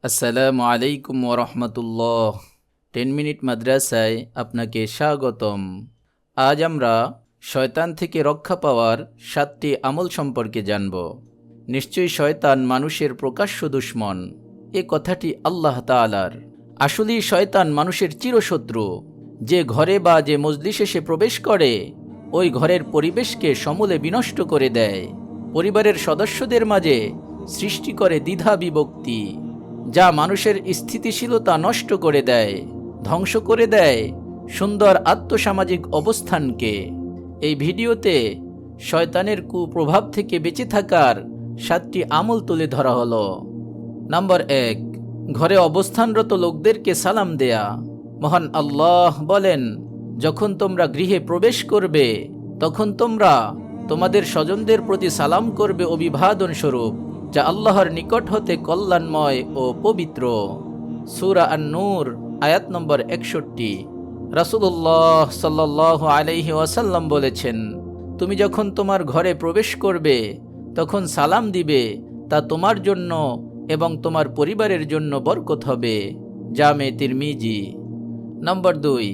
আসসালামু আলাইকুম ওরহমতুল্লাহ। 10 মিনিট মাদ্রাসায় আপনাকে স্বাগতম। আজ আমরা শয়তান থেকে রক্ষা পাওয়ার 7টি আমল সম্পর্কে জানব। নিশ্চয়ই শয়তান মানুষের প্রকাশ্য দুশমন, এ কথাটি আল্লাহ তাআলার। আসলেই শয়তান মানুষের চিরশত্রু। যে ঘরে বা যে মজলিসে সে প্রবেশ করে, ওই ঘরের পরিবেশকে সমূলে বিনষ্ট করে দেয়। পরিবারের সদস্যদের মাঝে সৃষ্টি করে দ্বিধা বিভক্তি, যা মানুষের স্থিতিশীলতা নষ্ট করে দেয়, ধ্বংস করে দেয় সুন্দর আত্মসামাজিক অবস্থানকে। এই ভিডিওতে শয়তানের কুপ্রভাব থেকে বেঁচে থাকার 7টি আমল তুলে ধরা হলো। নাম্বার 1, ঘরে অবস্থানরত লোকদেরকে সালাম দেয়া। মহান আল্লাহ বলেন, যখন তোমরা গৃহে প্রবেশ করবে তখন তোমরা তোমাদের স্বজনদের প্রতি সালাম করবে অভিবাদন স্বরূপ, যা আল্লাহর নিকট হতে কল্যাণময় ও পবিত্র। সূরা আন-নূর আয়াত নম্বর 61। রাসূলুল্লাহ সাল্লাল্লাহু আলাইহি ওয়াসাল্লাম বলেছেন, তুমি যখন তোমার ঘরে প্রবেশ করবে তখন সালাম দিবে, তা তোমার জন্য এবং তোমার পরিবারের জন্য বরকত হবে। জামে তিরমিজি। নাম্বার 2,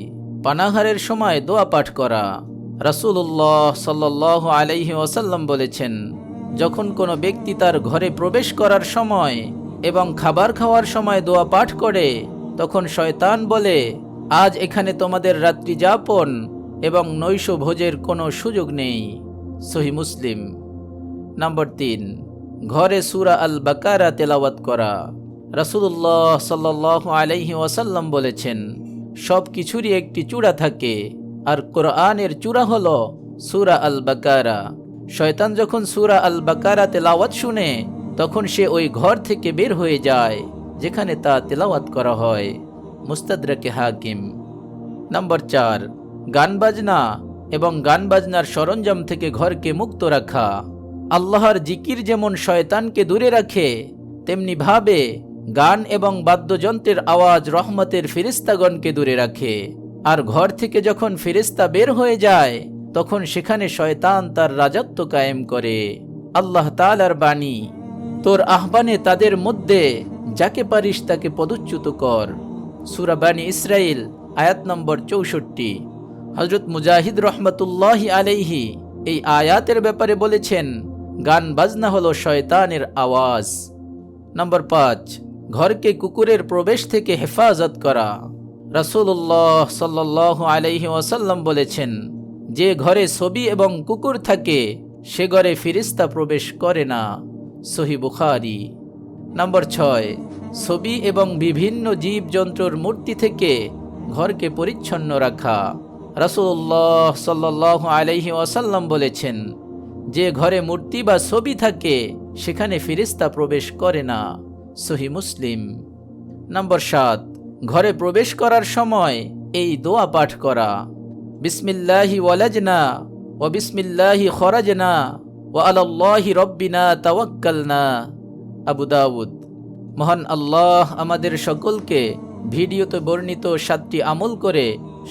পানাহারের সময় দোয়া পাঠ করা। রাসূলুল্লাহ সাল্লাল্লাহু আলাইহি ওয়াসাল্লাম বলেছেন, যখন কোনো ব্যক্তি তার ঘরে প্রবেশ করার সময় এবং খাবার খাওয়ার সময় দোয়া পাঠ করে, তখন শয়তান বলে, আজ এখানে তোমাদের রাত্রি যাপন এবং নৈশ ভোজের কোনো সুযোগ নেই। সহিহ মুসলিম। নাম্বার 3, ঘরে সূরা আল বাকারা তেলাওয়াত করা। রাসূলুল্লাহ সাল্লাল্লাহু আলাইহি ওয়াসাল্লাম বলেছেন, সব কিছুরই একটি চূড়া থাকে, আর কোরআনের চূড়া হলো সূরা আল বাকারা। শয়তান যখন সূরা আল বাকারা তেলাওয়াত শুনে, তখন সে ওই ঘর থেকে বের হয়ে যায় যেখানে তা তেলাওয়াত করা হয়। মুস্তাদরাকে হাকিম। নাম্বার 4, গান বাজনা এবং গান বাজনার সরঞ্জাম থেকে ঘরকে মুক্ত রাখা। আল্লাহর জিকির যেমন শয়তানকে দূরে রাখে, তেমনি ভাবে গান এবং বাদ্যযন্ত্রের আওয়াজ রহমতের ফেরেশতাগণকে দূরে রাখে। আর ঘর থেকে যখন ফেরেশতা বের হয়ে যায়, তখন সেখানে শয়তান তার রাজত্ব কায়েম করে। আল্লাহ তাআলার বাণী, তোর আহ্বানে তাদের মধ্যে যাকে পারিস তাকে পদচ্যুত কর। সূরা বানী ইসরাইল আয়াত নম্বর 64। হযরত মুজাহিদ রহমাতুল্লাহি আলাইহি এই আয়াতের ব্যাপারে বলেছেন, গান বাজনা হলো শয়তানের আওয়াজ। নাম্বার 5, ঘরকে কুকুরের প্রবেশ থেকে হেফাজত করা। রাসূলুল্লাহ সাল্লাল্লাহু আলাইহি ওয়াসাল্লাম বলেছেন, যে ঘরে ছবি এবং কুকুর থাকে সে ঘরে ফেরেশতা প্রবেশ করে না। সহিহ বুখারী। নাম্বার 6, ছবি এবং বিভিন্ন জীবজন্তুর মূর্তি থেকে ঘরকে পরিচ্ছন্ন রাখা। রাসূলুল্লাহ সাল্লাল্লাহু আলাইহি ওয়াসাল্লাম বলেছেন, যে ঘরে মূর্তি বা ছবি থাকে সেখানে ফেরেশতা প্রবেশ করে না। সহিহ মুসলিম। নাম্বার 7, ঘরে প্রবেশ করার সময় এই দোয়া পাঠ করা। বিসমিল্লাহি ওয়ালাজনা ওয়া বিসমিল্লাহি খরাজনা ওয়া আলাল্লাহি রব্বিনা তাওয়াক্কালনা। আবু দাউদ। মহান আল্লাহ আমাদের সকলকে ভিডিওতে বর্ণিত 7টি আমল করে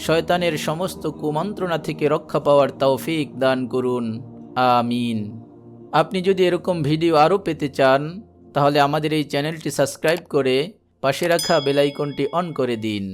শয়তানের সমস্ত কুমন্ত্রণা থেকে রক্ষা পাওয়ার তৌফিক দান করুন। আমিন। আপনি যদি এরকম ভিডিও আরও পেতে চান, তাহলে আমাদের এই চ্যানেলটি সাবস্ক্রাইব করে পাশে রাখা বেল আইকনটি অন করে দিন।